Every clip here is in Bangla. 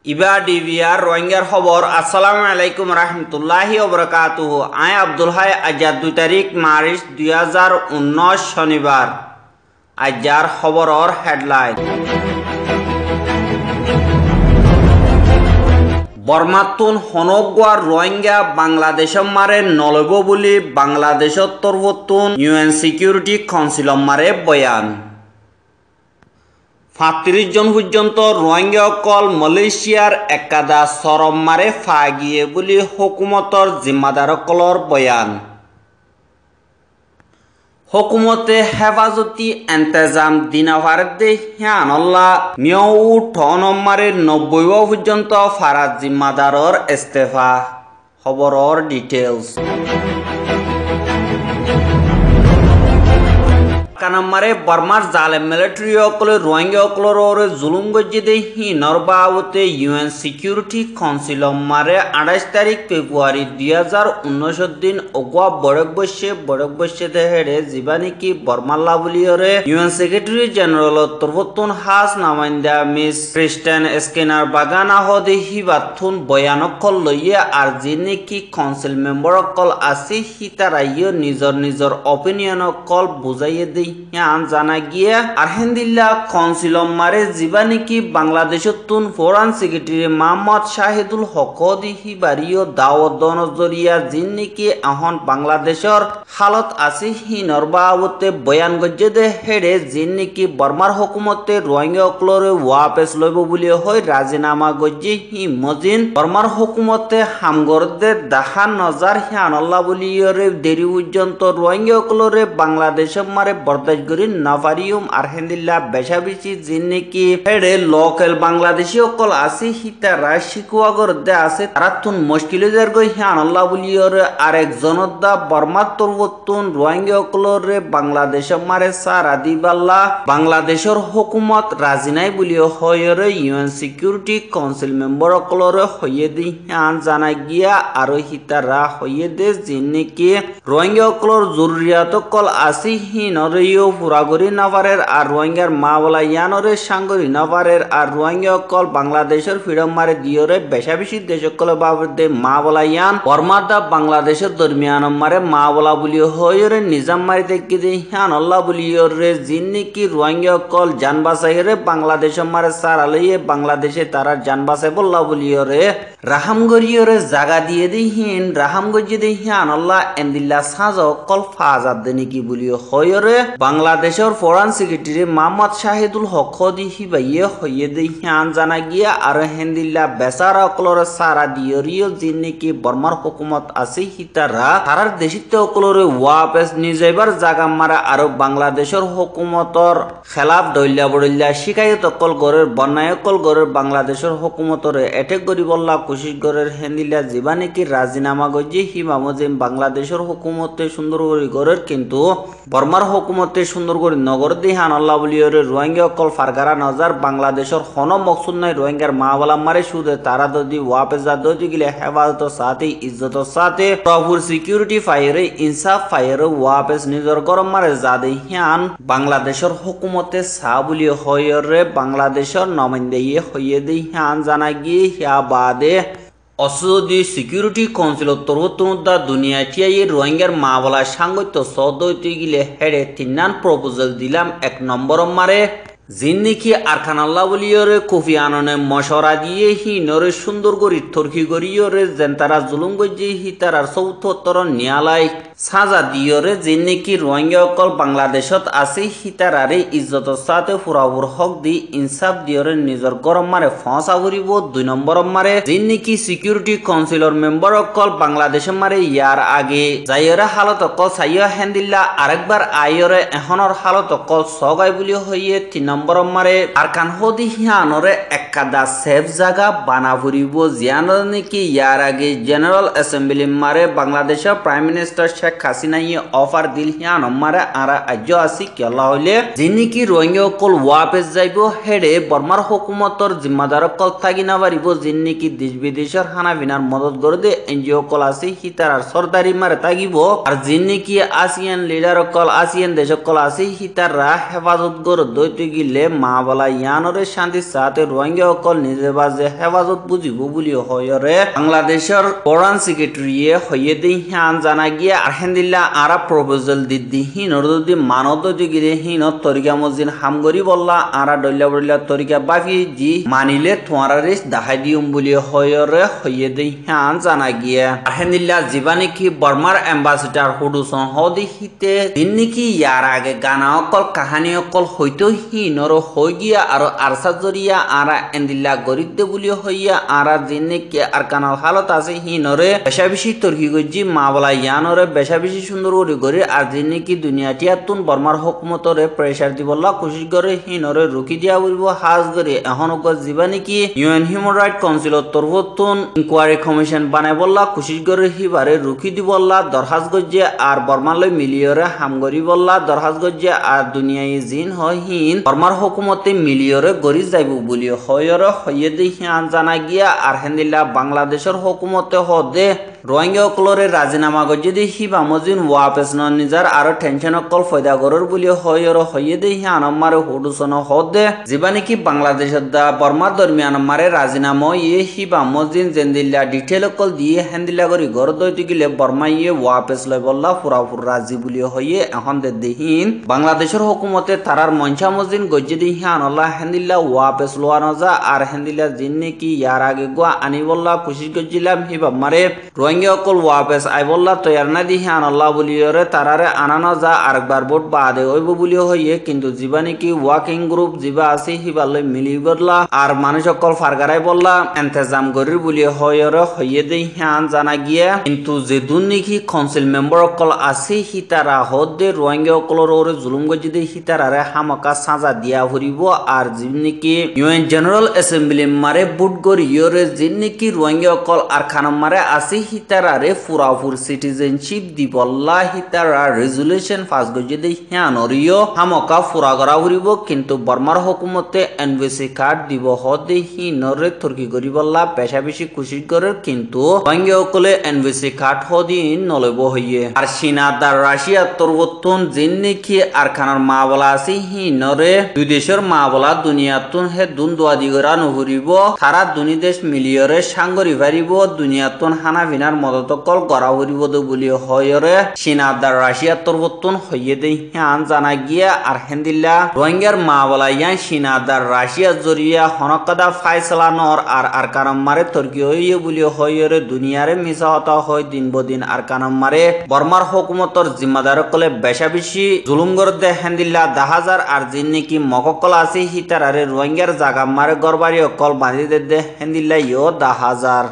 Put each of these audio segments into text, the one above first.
ইবা ডিভিআর রোহিঙ্গার খবর আসসালামু আলাইকুম রহমতুল্লাহি ওবরাকাতুহু। আই আব্দুল হাই আজার 2 তারিখ মার্চ 2019 শনিবার। আজার খবরর হেডলাইন। বর্মাতুন হনগুয়ার রোহিঙ্গা বাংলাদেশত মারে নলব বুলি বাংলাদেশত তরফতুন ইউএন সিকিউরিটি কাউন্সিলত মারে বয়ান। 35 জন পর্যন্ত রোহিঙ্গা অকল মালয়েশিয়ার একাদা চরম মারে ফাগিয়ে বুলি হুকুমতর জিম্মাদারকলর বয়ান। হুকুমতে হেফাজতি এন্তেজাম দিনাভারদে হিয়ানল্লা মিয়াউ ঠনমারে 90 পর্যন্ত ফারাজ জিম্মাদারর ইস্তেফা। খবরর ডিটেলস। কানামারে বর্মার জালেম মিলিটারি অকলে রোহিঙ্গা অকলর জুলুম গজ্জিদে হিনর বাবতে ইউএন সিকিউরিটি কাউন্সিল মারে 28 তারিখ ফেব্রুয়ারি 2019 দিন অগুয়া বড়ক বসে দেহেরে জীবানিকি বর্মাল্লা বলিয়রে ইউএন সেক্রেটারি জেনারেল তরফতুন হাস নামাইন্দা মিস ক্রিস্টেন স্কেনার বাগানা হদে হিবাথুন বয়ানকল লইয়ে আর যিনিকি কাউন্সিল মেম্বার অকল আছে হিতারাইয় নিজর অপিনিয়ন অকল বুঝাইয়ে দেই ইয়ান জানা গিয়ে আরহেন্দিল্লা কাউন্সিল মারে জীবানিকি বাংলাদেশতুন ফরেন সেক্রেটারি মোহাম্মদ শাহিদুল হকদি হিবারিও দাওয়াত দনজরিয়া যিনিকি এখন বাংলাদেশর হালত আছে হিনর বাবতে বয়ান গজ্জে দে হেডে যিনিকি বর্মার হুকুমতে রোহিঙ্গা অকলরে ওয়াপেস লইব বলি হয় রাজিনামা গজ্জে হি মজিন বর্মার হুকুমতে হামগরদে দাহান নজার হিয়ানল্লা বলিয়রে দেরি পর্যন্ত রোহিঙ্গা অকলরে বাংলাদেশ মারে বরদাস্ত করি নাফারিয়ম আরহেন্দিল্লা বেশাবেশি যিনিকি হেডে লোকাল বাংলাদেশি অকল আছে হিতারা শিকুয়াগর দে আছে তারাতুন মুশকিল যার গই হিয়ানল্লা বলিয়রে আরেকজনত দা বর্মার তরবতুন রোহিঙ্গা অকলরে বাংলাদেশ মারে সারা দিবাল্লা বাংলাদেশের হুকুমত রাজি নাই বলিও হয়রে ইউএন সিকিউরিটি কাউন্সিল মেম্বার অকলরে হইয়ে দি হিয়ান জানা গিয়া আর হিতারা হইয়ে দে যিনিকি রোহিঙ্গা অকলর জরুরিয়াত অকল আছে হিনরেও পুরাগরি নাভারের আর রোহিঙ্গার মা বলা ইয়ানরে সাঙ্গরি নাভারের আর রোহিঙ্গা অকল বাংলাদেশের ফ্রিডম মারে দিয়রে বেশাবেশি দেশ অকল বাবদে মা বলা ইয়ান বর্মাদা বাংলাদেশের দরমিয়ান মারে মা বলা বলিও হয়রে নিজাম মারি দেখি দে হিয়ান আল্লাহ বলিয়রে যিনিকি রোহিঙ্গা অকল জান বাসাইরে বাংলাদেশ মারে সারালইয়ে বাংলাদেশে তারা জান বাসাই বললা বলিয়রে রাহামগরিয়রে জাগা দিয়ে দি হিন রাহামগজি দে হিয়ান আল্লাহ এন্দিল্লা সাজ অকল ফাজাদ দেনিকি বলিও হয়রে বাংলাদেশের ফরেন সেক্রেটারি মোহাম্মদ শাহিদুল হকদি হিবাইয়ে হইয়ে দে হিয়ান জানা গিয়া আর হেন্দিল্লা বেচারা অকলরে সারা দিয়রিও যিনিকি বর্মার হুকুমত আছে হিতারা তারার দেশিতে অকলরে ওয়াপেস নিজেবার জাগা মারা আর বাংলাদেশের হুকুমতর খেলাফ দইল্লা বড়িল্লা শিকায়ত অকল গরের বন্যায় অকল গরের বাংলাদেশের হুকুমতরে এটেক করি বললা কোশিশ গরের হেন্দিল্লা জীবানিকি রাজিনামা গজি হিমামজিম বাংলাদেশের হুকুমতে সুন্দর করি গরের কিন্তু বর্মার হুকুমতে সুন্দর করে নগর দিহান আল্লাহ বলিয়রে রোহিঙ্গা অকল ফারগারা নজার বাংলাদেশের হন মকসুদ নাই রোহিঙ্গার মা বলা মারে সুদে তারা যদি ওয়াপেস যা দই গিলে হেফাজত সাথে ইজ্জত সাথে প্রভুর সিকিউরিটি ফায়ারে ইনসাফ ফায়ারে ওয়াপেস নিজর গরম মারে যাদে হিয়ান বাংলাদেশের হুকুমতে সা বলি হয়রে বাংলাদেশের নমাইন্দাইয়ে হইয়ে দে হিয়ান জানা গিয়ে হিয়া বাদে অসদি সিকিউরিটি কাউন্সিল তরফতুনদা দুনিয়া টিয়াই রোহিঙ্গার মা বলা সাংগত্য সদৈতে গিলে হেডে তিনান প্রপোজাল দিলাম 1 নম্বর মারে যিনিকি আরখান আল্লাহ বলিয়রে কোফি আননে মশরা দিয়ে হিনরে সুন্দর করি থরকি করিয়রে যেন তারা জুলুম গজ্জি হি তারার চৌথর নিয়ালাই সাজা দিয়রে যিনিকি রোহিঙ্গা অকল বাংলাদেশত আছে হিতারারে ইজ্জত সাথে ফুরাফুর হক দি ইনসাফ দিয়রে নিজর গরম মারে ফসা ভরিব 2 নম্বর মারে যিনিকি সিকিউরিটি কাউন্সিলর মেম্বার অকল বাংলাদেশ মারে ইয়ার আগে যাইয়রে হালত অকল সাইয়া হেন্দিল্লা আরেকবার আইয়রে এখনর হালত অকল সগাই বলি হইয়ে 3 নম্বর মারে আরকান হদি হিয়ানরে একাদা সেফ জায়গা বানা ভরিব জিয়ান নাকি ইয়ার আগে জেনারেল অ্যাসেম্বলি মারে বাংলাদেশের প্রাইম মিনিস্টার শেখ হাসিনাই অফার দিল হিয়ান মারে আরা আজ্য আসি কেলা হইলে যিনি কি রোহিঙ্গা অকল ওয়াপেস যাইব হেডে বর্মার হুকুমতর জিম্মাদার অকল থাকি না পারিব যিনি কি দেশ বিদেশের হানা বিনার মদত করে দে এনজিও অকল আসি হিতার আর সরদারি মারে থাকিব আর যিনি কি আসিয়ান লিডার অকল আসিয়ান দেশ অকল আসি হিতাররা হেফাজত করে দৈতে গিলে মা বলা ইয়ানরে শান্তি সাথে রোহিঙ্গা অকল নিজে বাজে হেফাজত বুঝিব বলি হয়রে বাংলাদেশের ফরেন সেক্রেটারি হইয়ে দি হিয়ান জানা গিয়ে আরহেন্দিল্লা আরা প্রপোজাল দিদি হিনর যদি মানত দিগিরে হিনত তরিকা মসজিদ হামগরি বললা আরা ডল্লা বললা তরিকা বাফি জি মানিলে তোমার রেস দেখাই দিউম বলি হয়রে হইয়ে দি হিয়ান জানা গিয়ে আরহেন্দিল্লা জীবানি কি বর্মার এম্বাসিডার হুডুসন হদি হিতে দিননি কি ইয়ার আগে গানা অকল কাহানি অকল হইতো হিনর হই গিয়া আর আরসা জরিয়া আরা এন্দিল্লা গরিব দে বলি হইয়া আরা দিনে কি আর কানাল হালত আছে হিনরে বেশা বেশি তর্কি গজি মা বলা ইয়ানরে বেশা বেশি সুন্দর করে গরি আর দিনে কি দুনিয়াটিয়াতুন বর্মার হুকুমতরে প্রেসার দিবল্লা কোশিশ করে হিনরে রুকি দিয়া বলব হাজ করে এখন জীবানি কি ইউএন হিউম্যান রাইট কাউন্সিলর তরফতুন ইনকোয়ারি কমিশন বানাই বললা কোশিশ করে হিবারে রুকি দিবল্লা দরখাস্ত গজ্জে আর বর্মালয় মিলিয়রে হামগরি বললা দরখাস্ত গজ্জে আর দুনিয়ায় জিন হয় হিন বর্মার হুকুমতে মিলিয়রে গরি যাইব বলি হয়রে হইয়ে দি হিয়ান জানা গিয়া আর হেন্দিল্লা বাংলাদেশের হুকুমতে হদে রোহিঙ্গা অকলরে রাজিনামা গজ্জে দি হিবা মজিন ওয়াপেস ন নিজার আর টেনশন অকল ফয়দা গরর বলি হয়রে হইয়ে দি হিয়ান মারে হুডুসন হদে জীবানি কি বাংলাদেশের দা বর্মার দরমিয়ান মারে রাজিনামা ইয়ে হিবা মজিন জেন্দিল্লা ডিটেল অকল দিয়ে হেন্দিল্লা গরি গর দইতে গিলে বর্মা ইয়ে ওয়াপেস লয় বললা ফুরাফুর রাজি বলি হইয়ে এখন দেহিন বাংলাদেশের হুকুমতে তারার মঞ্চা মজিন গজ্জে দি হিয়ান আল্লাহ হেন্দিল্লা ওয়াপেস লোয়া নজা আর হেন্দিল্লা জিন্নে কি ইয়ার আগে গোয়া আনি বললা কোশিশ গজ্জিলাম হিবা মারে রোহিঙ্গা অকল ওয়াপেস আই বললা তৈয়ার না দি হিয়ান আল্লাহ বলিয়রে তারারে আনানো যা আরেকবার ভোট বাদে হইব বলি হইয়ে কিন্তু জীবানি কি ওয়াকিং গ্রুপ জিবা আছে হিবালয় মিলি বললা আর মানুষ অকল ফারগারাই বললা এন্তেজাম গরির বলি হইরে হইয়ে দি হিয়ান জানা গিয়া কিন্তু যে দুর্নীতি কাউন্সিল মেম্বার অকল আছে হিতারা হদে রোহিঙ্গা অকলর ওরে জুলুম গজ্জি দে হিতারারে হামাকা সাজা দিয়া ভরিব আর যিনি কি ইউএন জেনারেল অ্যাসেম্বলি মারে বুট গরিয়রে যিনি কি রোহিঙ্গা অকল আর খানাম মারে আছে হিতারারে ফুরাফুর সিটিজেনশিপ দিবল্লা হিতারা রেজুলেশন পাস গজ্জি দে হিয়ানরিও হামাকা ফুরা করা ভরিব কিন্তু বর্মার হুকুমতে এনভিসি কার্ড দিব হদে হিনরে তুর্কি গরিবল্লা পেশা বেশি কোশিশ করে কিন্তু রোহিঙ্গা অকলে এনভিসি কার্ড হদিন নলব হইয়ে আর সিনাদার রাশিয়া তরবতুন যিনি কি আর খানার মা বলা আছে হিনরে দুই দেশের মা বলা দুনিয়াতুন হে দুন দোয়া দিগরা নহরিব তারা দুনি দেশ মিলিয়রে সাঙ্গরি পারিব দুনিয়াতুন হানা ভিনার মদত কল করা হরিব বলি হয়রে সিনাদার রাশিয়া তরবতুন হইয়ে দে হিয়ান জানা গিয়া আর হেন্দিল্লা রোহিঙ্গার মা বলা ইয়ান সিনাদার রাশিয়া জরিয়া হনকাদা ফাইসলা নর আর কানাম মারে তর্কি হইয়ে বলি হয়রে দুনিয়ারে মিছা হতা হয় দিন বদিন আর কানাম মারে বর্মার হুকুমতর জিম্মাদার কলে বেশা বেশি জুলুম করতে হেন্দিল্লা 10,000 আর যিনি কি মককল আছে হিতারারে রোহিঙ্গার জাগা মারে গরবারি অকল বাঁধি দে হেন্দিল্লা ইও 10,000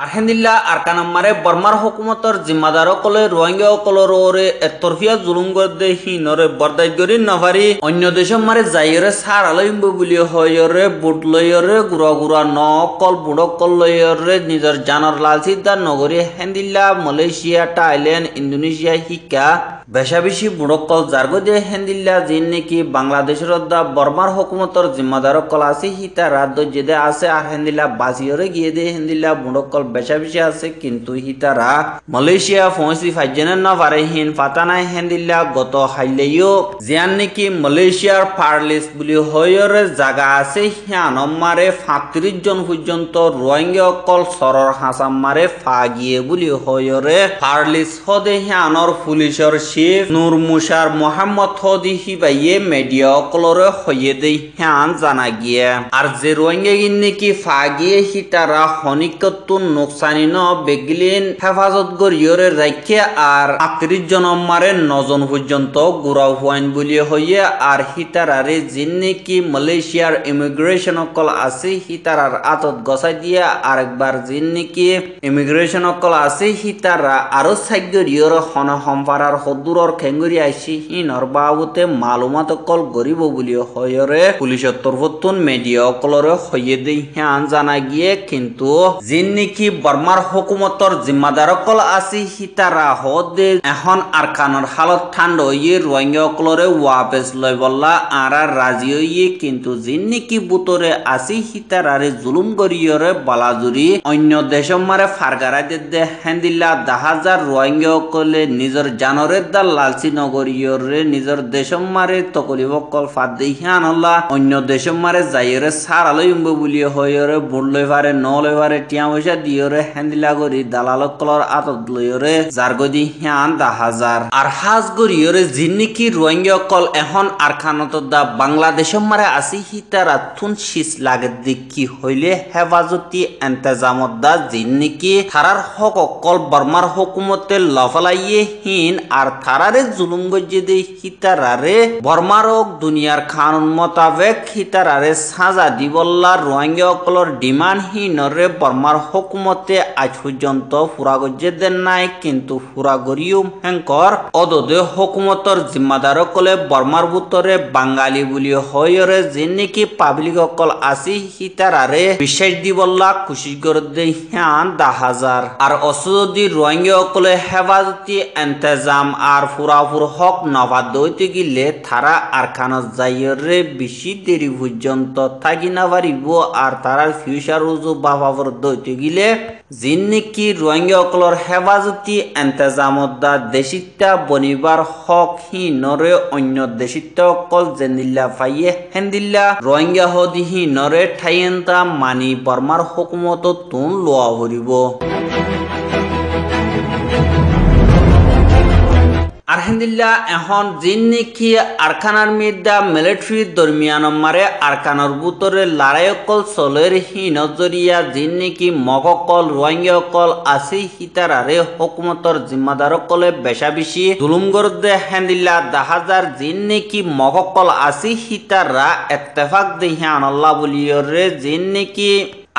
আরহেন্দিল্লা আর কানাম্মারে বর্মার হুকুমতর জিম্মাদার অকলে রোহিঙ্গা অকলর ওরে এতরফিয়া জুলুম করে হিনরে বরদাই করি নভারি অন্য দেশের মারে যাইরে সার আলইব বলি হয়রে বুট লয়রে গুড়া গুড়া ন অকল বুড় অকল লয়রে নিজের জানার লালসিদার নগরী হেন্দিল্লা মালয়েশিয়া থাইল্যান্ড ইন্দোনেশিয়া শিক্ষা বেশা বেশি বুড়কল জার্গো দিয়ে হেন্দিল্লা যিন নাকি বাংলাদেশের দা বর্মার হুকুমতর জিম্মাদার কল আছে হিতা রাজ্য যেদে আছে আর হেন্দিল্লা বাসিয়রে গিয়ে দিয়ে হেন্দিল্লা বুড়কল বেশা বেশি আছে কিন্তু হিতারা মালয়েশিয়া পৌঁছি ফাইজেনের না পারে হিন পাতা নাই হেন্দিল্লা গত হাইলেও জিয়ান নাকি মালয়েশিয়ার ফারলিস বলি হয়রে জায়গা আছে হিয়ান মারে 35 জন পর্যন্ত রোহিঙ্গা কল সরর হাসাম মারে ফা গিয়ে বলি হয়রে ফারলিস হদে হিয়ানর পুলিশের শিফ নূর মুশার মোহাম্মদ হদি হিবাইয়ে মিডিয়া কলরে হইয়ে দে হিয়ান জানা গিয়ে আর যে রোহিঙ্গা নাকি ফা গিয়ে হিতারা হনিকতুন নোকসানি ন বেগলিন হেফাজত গরিয়রে রাখে আর 38 জন মারে 9 জন পর্যন্ত গুড়াও হুয়াইন বলি হইয়ে আর হিতারারে যিন নাকি মালয়েশিয়ার ইমিগ্রেশন কল আছে হিতারার আতত গসাই দিয়ে আরেকবার যিন নাকি ইমিগ্রেশন কল আছে হিতারা আরো সাইগরিয়র হন হমপারার হদুরর খেঙ্গুরি আইসি হিনর বাবুতে মালুমাত কল গরিব বলি হয়রে পুলিশের তরফতুন মিডিয়া কলরে হইয়ে দে হিয়ান জানা গিয়ে কিন্তু যিন নাকি বর্মার হুকুমতর জিম্মাদারকল আসি হিতারা হদে এখন আরকানর হালত ঠান্ডা ইয়ে রোহিঙ্গা অকলরে ওয়াপেস লয় বল্লা আর রাজি হইয়ে কিন্তু জিন্নিকি বুতরে আসি হিতারারে জুলুম গরিয়রে বালাজুরি অন্য দেশম মারে ফারগারাই দে হেন্দিল্লা 10,000 রোহিঙ্গা অকলে নিজের জানরের দা লালচি নগরীয়রে নিজের দেশম মারে তকলিব কল ফাদ দেহিয়ান আল্লাহ অন্য দেশম মারে যাইরে সারালই উম্ব বুলিয়ে হইরে বুড় লই পারে ন লই পারে টিয়া পয়সা দিয়রে হেন্দিলা গরি দালালক কলর আতত লইরে জারগদি হিয়ান 10,000 আর হাজ গরিয়রে জিন্নিকি রোহিঙ্গা কল এখন আরখানত দা বাংলাদেশম মারে আসি হিতারা থুন শীষ লাগে দেখি হইলে হেফাজতি এন্তেজামত দা জিন্নিকি থারার হক কল বর্মার হুকুমতে লফলাইয়ে হিন আর থারারে জুলুম গজ্জে দে হিতারারে বর্মার দুনিয়ার কানুন মোতাবেক হিতারারে সাজা দিবল্লা রোহিঙ্গা কলর ডিমান্ড হিনরে বর্মার হুকুমতে আজ পর্যন্ত ফুরা গজ্জে দেন নাই কিন্তু ফুরা গরিয়ম হেঙ্কর অদদে হুকুমতর জিম্মাদার কলে বর্মার বুতরে বাঙালি বুলি হয়রে জিন্নিকি পাবলিক অকল আসি হিতারারে বিশ্বাস দিবল্লা খুশি করে দে হিয়ান 10,000 আর অসদি রোহিঙ্গা অকলে হেফাজতি এন্তেজাম আর ফুরাফুর হক নবাদ দইতে গিলে তারা আরখানত যাইরে বেশি দেরি পর্যন্ত থাকি না পারিব আর তারার ফিউচার রুজু বাবাবর দইতে গিলে জিন্নিকি রোহিঙ্গা অকলর হেফাজতি এন্তেজামত দা দেশিতা বনিবার হক হি নরে অন্য দেশিতা অকল জেন্দিল্লা পাইয়ে হেন্দিল্লা রোহিঙ্গা হদিহি নরে ঠাইয়েন্তা মানি বর্মার হুকুমত তুন লোয়া ভরিব আর হেন্দিল্লা এখন জিন্নিকি আরকান আর্মির দা মিলিটারি দরমিয়ান মারে আরকানর বুতরে লড়াইকল চলের হি নজরিয়া জিন্নিকি মগকল রোহিঙ্গা কল আসি হিতারারে হুকুমতর জিম্মাদার কলে বেশা বেশি জুলুমগর দে হেন্দিল্লা 10,000 জিন্নিকি মগকল আসি হিতারা ইত্তেফাক দেহি আনল্লাহ বলিয়রে জিন্নিকি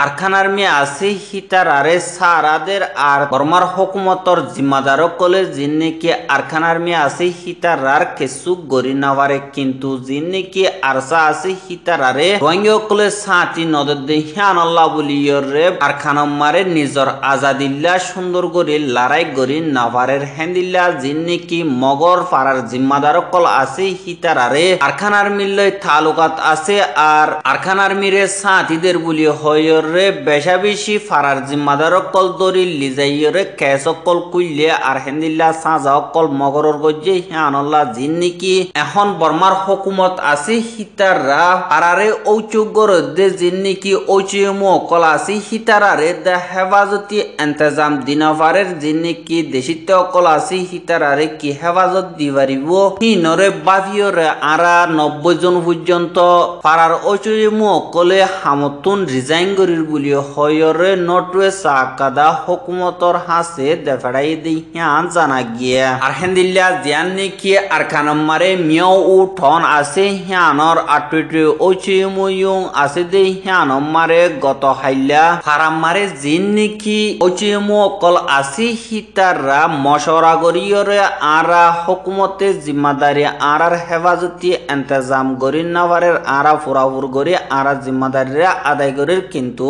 আরকান আর্মি আসি হিতারারে সারাদের আর বর্মার হুকুমতর জিম্মাদার কলে জিন্নিকি আরকান আর্মি আসি হিতারার কেসুক গরি নাবারে কিন্তু জিন্নিকি আরসা আসি হিতারারে রোহিঙ্গা কলে সাতি নদর দেহিয়ান আল্লাহ বলিয়রে আরকান মারে নিজর আজাদিল্লা সুন্দর গরি লড়াই গরি নাবারের হেন্দিল্লা জিন্নিকি মগর ফারার জিম্মাদার কল আসি হিতারারে আরকান আর্মির লই তালুকাত আছে আর আরকান আর্মিরে সাতিদের বলি হয় রে বেশা বেশি ফারার জিম্মাদার কল দরি লিজাইরে কেস কল কুইলে আর হেন্দিল্লা সাজা কল মগরর গজ্জে হিয়ানল্লাহ জিন্নিকি এখন বর্মার হুকুমত আছে হিতাররা ফারারে ঔচুগর দে জিন্নিকি ঔচুমো কল আছে হিতারারে দা হেফাজতি এন্তেজাম দিনাফারের জিন্নিকি দেশিত কল আছে হিতারারে কি হেফাজত দিবারিব হিনরে বাভিয়রে আরা 90 জন পর্যন্ত ফারার ঔচুমো কলে হামতুন রিজাইন করি বুলি হয়রে নটওয়ে সাকাদা হুকুমতর হাসে দেফাড়াই দিয়ান জানা গিয়া আর হেন্দিল্লা জিয়ান্নিকি আরকানম মারে মিয়াও উ ঠন আছে হিয়ানর আটুটু ওচিমুয়ুং আছে দে হিয়ানম মারে গত হাইলা ফারাম মারে জিন্নিকি ওচিমু কল আছে হিতাররা মশরা গরিয়রে আরা হুকুমতে জিম্মাদারি আরার হেফাজতি এন্তেজাম গরিন নাভারের আরা ফুরাফুর গরি আরা জিম্মাদারিরা আদায় গরির কিন্তু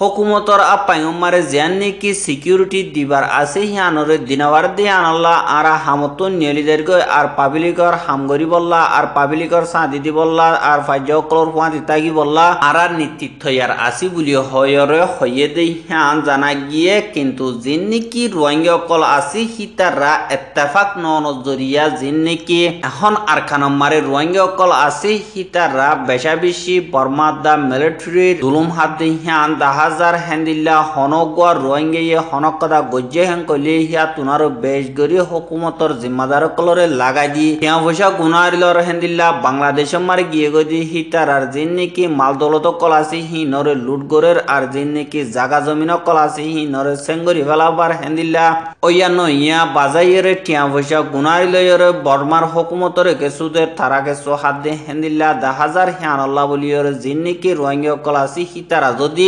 হুকুমতর আপাইমারে জিয়ান্নিকি সিকিউরিটি দিবার আছে হিয়ানরে দিনাবার দিয়ে আনল্লাহ আর হামতুন নিয়লিদের গই আর পাবলিকর হামগরি বললা আর পাবলিকর সাদি দি বললা আর ফাজ্জকলর ফুয়া দিতাগি বললা আর নেতৃত্ব ইয়ার আসি বলি হয়রে হইয়ে দেই হিয়ান জানা গিয়ে কিন্তু জিন্নিকি রোহিঙ্গা কল আসি হিতাররা ইত্তেফাক নজরিয়া জিন্নিকি এখন আরকানম মারে রোহিঙ্গা কল আসি হিতাররা বেশা বেশি বর্মা দা মিলিটারি জুলুম হাত দি হিয়ান 10,000 হেন্দিল্লা হনগুয়া রোহিঙ্গা হনকদা গজ্জে হেন কলি হিয়া তুনার বেশ গরি হুকুমতর জিম্মাদার কলরে লাগাই দি হিয়া পয়সা গুনারিলর হেন্দিল্লা বাংলাদেশ মারে গিয়ে গদি হিতার আর জিন্নিকি মাল দৌলত কল আসি হি নরে লুট গরের আর জিন্নিকি জাগা জমিন কল আসি হি নরে সেঙ্গরি ফেলাবার হেন্দিল্লা ওয়ান্ন ইয়া বাজাইয়ের টিয়া পয়সা গুনারিলরে বর্মার হুকুমতরে কেসুদে তারা কেসু হাত দে হেন্দিল্লা 10,000 হিয়ান আল্লাহ বলিয়রে জিন্নিকি রোহিঙ্গা কল আসি হিতারা যদি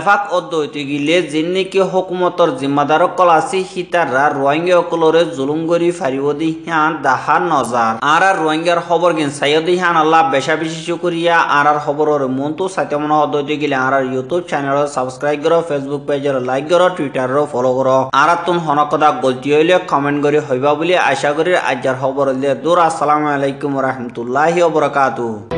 লেফাক অদ্বৈত গিলে জিন্নিকি হুকুমতর জিম্মাদার কল আছে হিতাররা রোহিঙ্গা অকলরে জুলুম করি ফারিব দি হিয়ান দাহা নজার আর রোহিঙ্গার খবর গিন সাইয়দি হিয়ান আল্লাহ বেশা বেশি শুকরিয়া আর খবরের মন্তু সাইতমন অদ্বৈত গিলে আর ইউটিউব চ্যানেল সাবস্ক্রাইব করো ফেসবুক পেজের লাইক করো টুইটারও ফলো করো আর তুন হনকদা গলতি হইলে কমেন্ট করে হইবা বলে আশা করি আজকের খবর দূর আসসালামু আলাইকুম রহমতুল্লাহি ওয়া বারাকাতুহু।